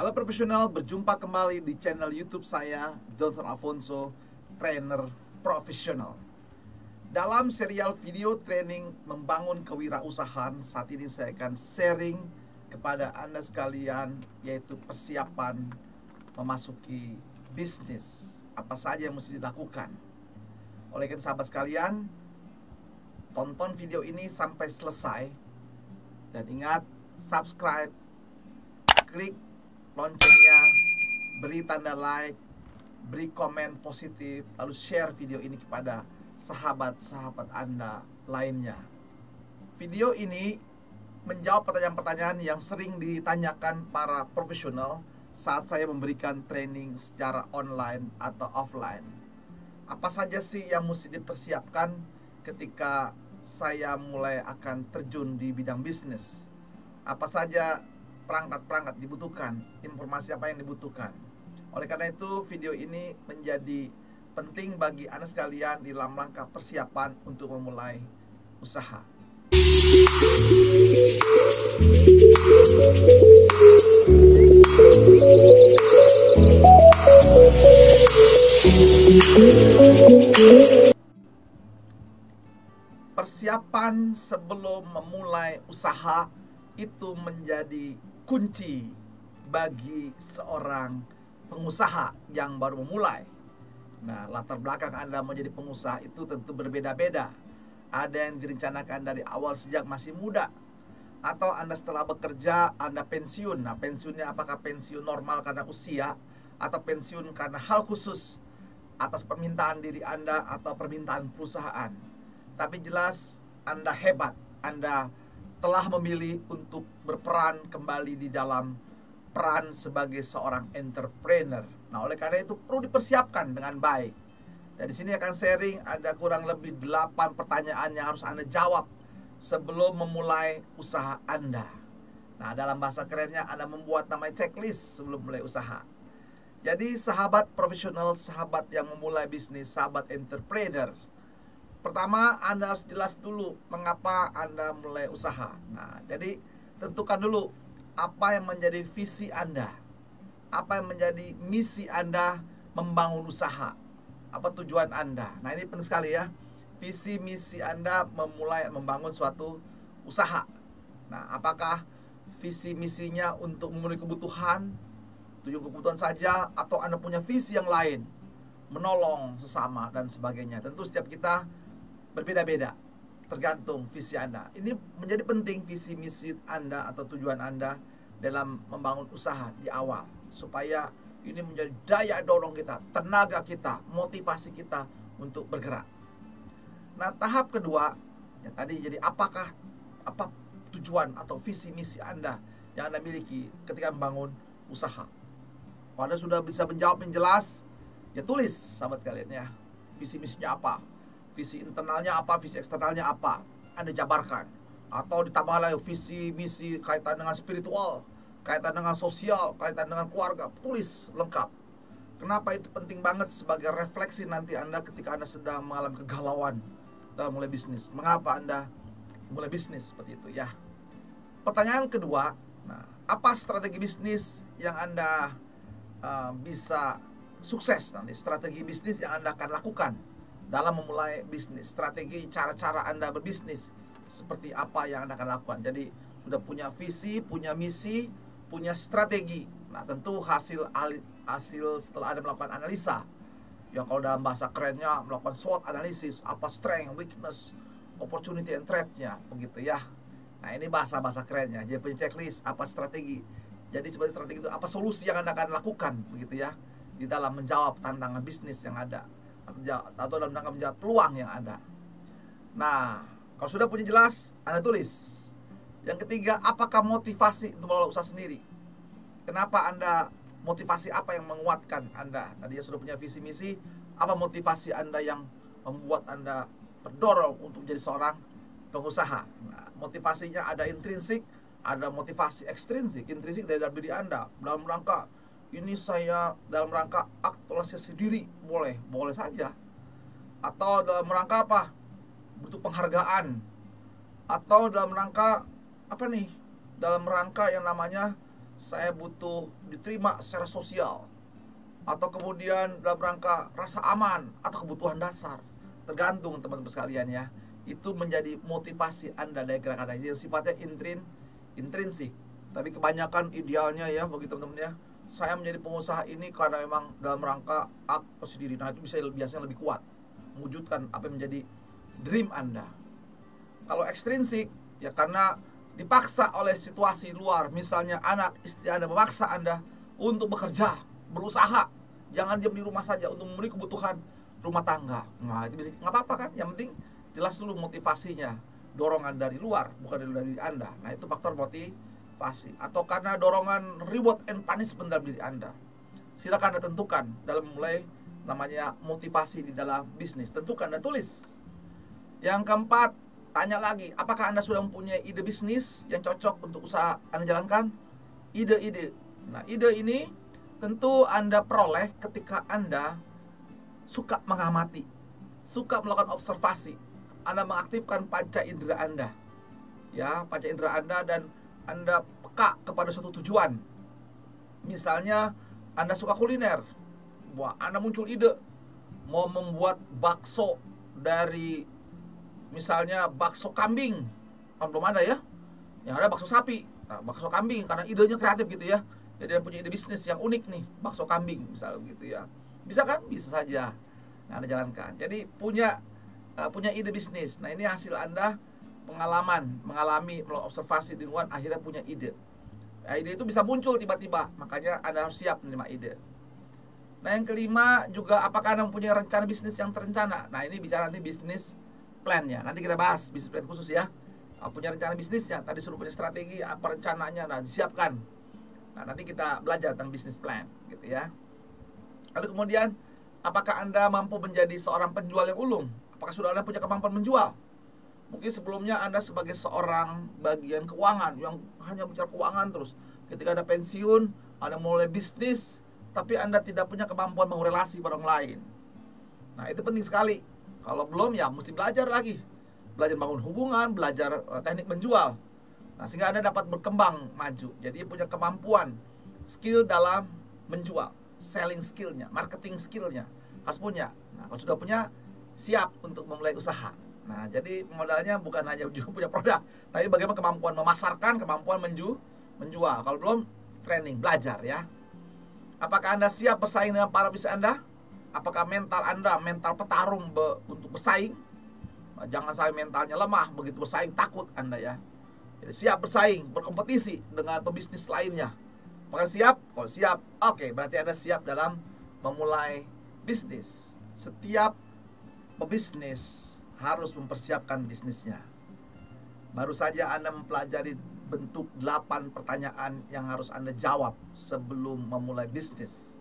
Halo profesional, berjumpa kembali di channel YouTube saya, Johnson Alfonso, trainer profesional. Dalam serial video training membangun kewirausahaan, saat ini saya akan sharing kepada Anda sekalian, yaitu persiapan memasuki bisnis. Apa saja yang mesti dilakukan. Oleh karena sahabat sekalian, tonton video ini sampai selesai. Dan ingat, subscribe, klik loncengnya, beri tanda like, beri komen positif, lalu share video ini kepada sahabat-sahabat Anda lainnya. Video ini menjawab pertanyaan-pertanyaan yang sering ditanyakan para profesional saat saya memberikan training secara online atau offline. Apa saja sih yang mesti dipersiapkan ketika saya mulai akan terjun di bidang bisnis? Apa saja perangkat-perangkat dibutuhkan, informasi apa yang dibutuhkan. Oleh karena itu, video ini menjadi penting bagi Anda sekalian di dalam rangka persiapan untuk memulai usaha. Persiapan sebelum memulai usaha itu menjadi kunci bagi seorang pengusaha yang baru memulai. Nah, latar belakang Anda menjadi pengusaha itu tentu berbeda-beda. Ada yang direncanakan dari awal sejak masih muda, atau Anda setelah bekerja, Anda pensiun. Nah, pensiunnya apakah pensiun normal karena usia, atau pensiun karena hal khusus atas permintaan diri Anda atau permintaan perusahaan. Tapi jelas Anda hebat, Anda telah memilih untuk berperan kembali di dalam peran sebagai seorang entrepreneur. Nah, oleh karena itu perlu dipersiapkan dengan baik. Dan di sini akan sharing ada kurang lebih 8 pertanyaan yang harus Anda jawab sebelum memulai usaha Anda. Nah, dalam bahasa kerennya Anda membuat namanya checklist sebelum mulai usaha. Jadi sahabat profesional, sahabat yang memulai bisnis, sahabat entrepreneur, pertama, Anda harus jelas dulu mengapa Anda mulai usaha. Nah, jadi tentukan dulu apa yang menjadi visi Anda, apa yang menjadi misi Anda membangun usaha, apa tujuan Anda. Nah, ini penting sekali ya, visi misi Anda memulai membangun suatu usaha. Nah, apakah visi misinya untuk memenuhi kebutuhan, tujuan kebutuhan saja, atau Anda punya visi yang lain, menolong sesama dan sebagainya. Tentu setiap kita berbeda-beda, tergantung visi Anda. Ini menjadi penting visi misi Anda atau tujuan Anda dalam membangun usaha di awal, supaya ini menjadi daya dorong kita, tenaga kita, motivasi kita untuk bergerak. Nah, tahap kedua ya tadi, jadi apa tujuan atau visi misi Anda yang Anda miliki ketika membangun usaha. Kalau Anda sudah bisa menjawab yang jelas, ya tulis sahabat sekalian ya, visi misinya apa, visi internalnya apa, visi eksternalnya apa, Anda jabarkan. Atau ditambah lagi visi misi kaitan dengan spiritual, kaitan dengan sosial, kaitan dengan keluarga, tulis lengkap. Kenapa itu penting banget sebagai refleksi nanti Anda ketika Anda sedang mengalami kegalauan dalam mulai bisnis. Mengapa Anda mulai bisnis seperti itu ya. Pertanyaan kedua, nah, apa strategi bisnis yang Anda bisa sukses nanti, strategi bisnis yang Anda akan lakukan dalam memulai bisnis, strategi cara-cara Anda berbisnis seperti apa yang Anda akan lakukan. Jadi sudah punya visi, punya misi, punya strategi. Nah, tentu hasil setelah Anda melakukan analisa, yang kalau dalam bahasa kerennya melakukan SWOT analisis, apa strength, weakness, opportunity and threat-nya, begitu ya. Nah, ini bahasa kerennya. Jadi punya checklist, apa strategi. Jadi sebagai strategi itu apa solusi yang Anda akan lakukan, begitu ya, di dalam menjawab tantangan bisnis yang ada, atau dalam rangka menjawab peluang yang ada. Nah, kalau sudah punya jelas, Anda tulis. Yang ketiga, apakah motivasi untuk mengelola usaha sendiri? Kenapa Anda, motivasi apa yang menguatkan Anda? Tadi ya sudah punya visi misi, apa motivasi Anda yang membuat Anda terdorong untuk menjadi seorang pengusaha? Nah, motivasinya ada intrinsik, ada motivasi ekstrinsik. Intrinsik dari dalam diri Anda, dalam rangka ini saya dalam rangka aktualisasi diri, boleh saja. Atau dalam rangka apa? Butuh penghargaan. Atau dalam rangka apa nih? Dalam rangka yang namanya saya butuh diterima secara sosial, atau kemudian dalam rangka rasa aman, atau kebutuhan dasar. Tergantung teman-teman sekalian ya. Itu menjadi motivasi Anda dari gerakan Anda yang sifatnya intrinsik. Tapi kebanyakan idealnya ya bagi teman-teman ya, saya menjadi pengusaha ini karena memang dalam rangka aku sendiri. Nah itu biasanya lebih kuat mewujudkan apa yang menjadi dream Anda. Kalau ekstrinsik ya karena dipaksa oleh situasi luar, misalnya anak istri Anda memaksa Anda untuk bekerja, berusaha, jangan diam di rumah saja untuk memenuhi kebutuhan rumah tangga. Nah itu bisa, nggak apa-apa kan, yang penting jelas dulu motivasinya, dorongan dari luar bukan dari Anda. Nah itu faktor motivasi. Atau karena dorongan reward and punishment dalam diri Anda. Silakan Anda tentukan dalam mulai namanya motivasi di dalam bisnis. Tentukan dan tulis. Yang keempat, tanya lagi, apakah Anda sudah mempunyai ide bisnis yang cocok untuk usaha Anda jalankan? Ide-ide. Nah ide ini tentu Anda peroleh ketika Anda suka mengamati, suka melakukan observasi. Anda mengaktifkan panca indera Anda, ya, panca indera Anda, dan Anda peka kepada suatu tujuan. Misalnya Anda suka kuliner, wah, Anda muncul ide mau membuat bakso dari misalnya bakso kambing. Belum ada ya, yang ada bakso sapi. Nah, bakso kambing karena idenya kreatif gitu ya. Jadi Anda punya ide bisnis yang unik nih, bakso kambing misalnya gitu ya. Bisa kan? Bisa saja. Nah, Anda jalankan. Jadi punya ide bisnis. Nah, ini hasil Anda mengalami, observasi di lingkungan, akhirnya punya ide. Nah, ide itu bisa muncul tiba-tiba, makanya Anda harus siap menerima ide. Nah, yang kelima juga, apakah Anda mempunyai rencana bisnis yang terencana? Nah, ini bicara nanti bisnis plan-nya. Nanti kita bahas bisnis plan khusus ya. Punya rencana bisnisnya, tadi suruh punya strategi, apa rencananya, nah disiapkan. Nah, nanti kita belajar tentang bisnis plan gitu ya. Lalu kemudian, apakah Anda mampu menjadi seorang penjual yang ulung? Apakah sudah Anda punya kemampuan menjual? Mungkin sebelumnya Anda sebagai seorang bagian keuangan yang hanya bicara keuangan terus. Ketika Anda pensiun, Anda mulai bisnis, tapi Anda tidak punya kemampuan mengurelasi orang lain. Nah, itu penting sekali. Kalau belum ya mesti belajar lagi. Belajar bangun hubungan, belajar teknik menjual. Nah, sehingga Anda dapat berkembang maju. Jadi punya kemampuan, skill dalam menjual, selling skillnya, marketing skillnya harus punya. Nah, kalau sudah punya, siap untuk memulai usaha. Nah, jadi modalnya bukan hanya punya produk, tapi bagaimana kemampuan memasarkan, kemampuan menjual. Kalau belum, training, belajar ya. Apakah Anda siap bersaing dengan para bisnis Anda? Apakah mental Anda, mental petarung untuk bersaing? Nah, jangan sampai mentalnya lemah, begitu bersaing takut Anda ya. Jadi siap bersaing, berkompetisi dengan pebisnis lainnya. Apakah siap? Kalau siap, oke, berarti Anda siap dalam memulai bisnis. Setiap pebisnis harus mempersiapkan bisnisnya. Baru saja Anda mempelajari bentuk 8 pertanyaan yang harus Anda jawab sebelum memulai bisnis.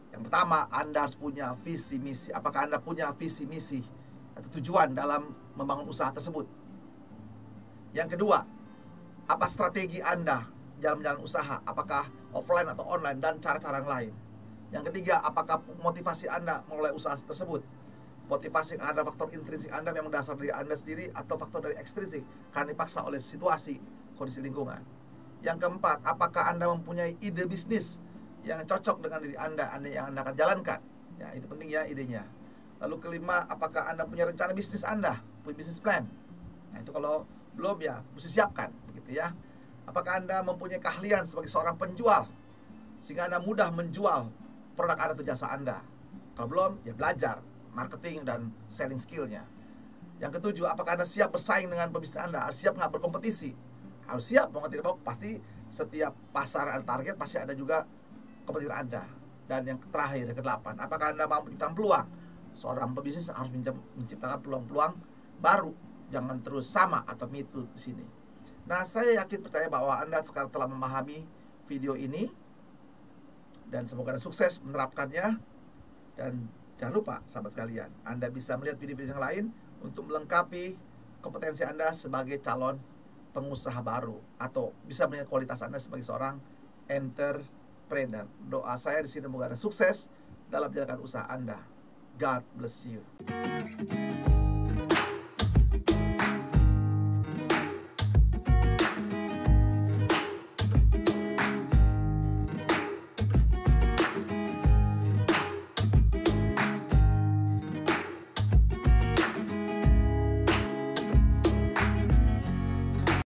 Yang pertama, Anda harus punya visi misi. Apakah Anda punya visi misi atau tujuan dalam membangun usaha tersebut? Yang kedua, apa strategi Anda dalam menjalankan usaha? Apakah offline atau online dan cara-cara yang lain? Yang ketiga, apakah motivasi Anda memulai usaha tersebut? Motivasi ada faktor intrinsik Anda memang dasar dari Anda sendiri, atau faktor dari ekstrinsik karena dipaksa oleh situasi, kondisi lingkungan. Yang keempat, apakah Anda mempunyai ide bisnis yang cocok dengan diri Anda yang Anda akan jalankan? Ya, itu penting ya idenya. Lalu kelima, apakah Anda punya rencana bisnis Anda, punya bisnis plan? Nah, itu kalau belum ya mesti siapkan begitu ya. Apakah Anda mempunyai keahlian sebagai seorang penjual sehingga Anda mudah menjual produk Anda atau jasa Anda? Kalau belum, ya belajar marketing dan selling skillnya. Yang ketujuh, apakah Anda siap bersaing dengan pebisnis Anda? Harus siap nggak berkompetisi? Harus siap, mau tidak mau pasti setiap pasar ada target, pasti ada juga kompetitor Anda. Dan yang terakhir, yang kedelapan, apakah Anda mampu menciptakan peluang? Seorang pebisnis harus menciptakan peluang-peluang baru, jangan terus sama atau mitu di sini. Nah, saya yakin percaya bahwa Anda sekarang telah memahami video ini, dan semoga Anda sukses menerapkannya. Dan jangan lupa, sahabat sekalian, Anda bisa melihat video-video yang lain untuk melengkapi kompetensi Anda sebagai calon pengusaha baru, atau bisa melihat kualitas Anda sebagai seorang entrepreneur. Doa saya di sini semoga Anda sukses dalam menjalankan usaha Anda. God bless you.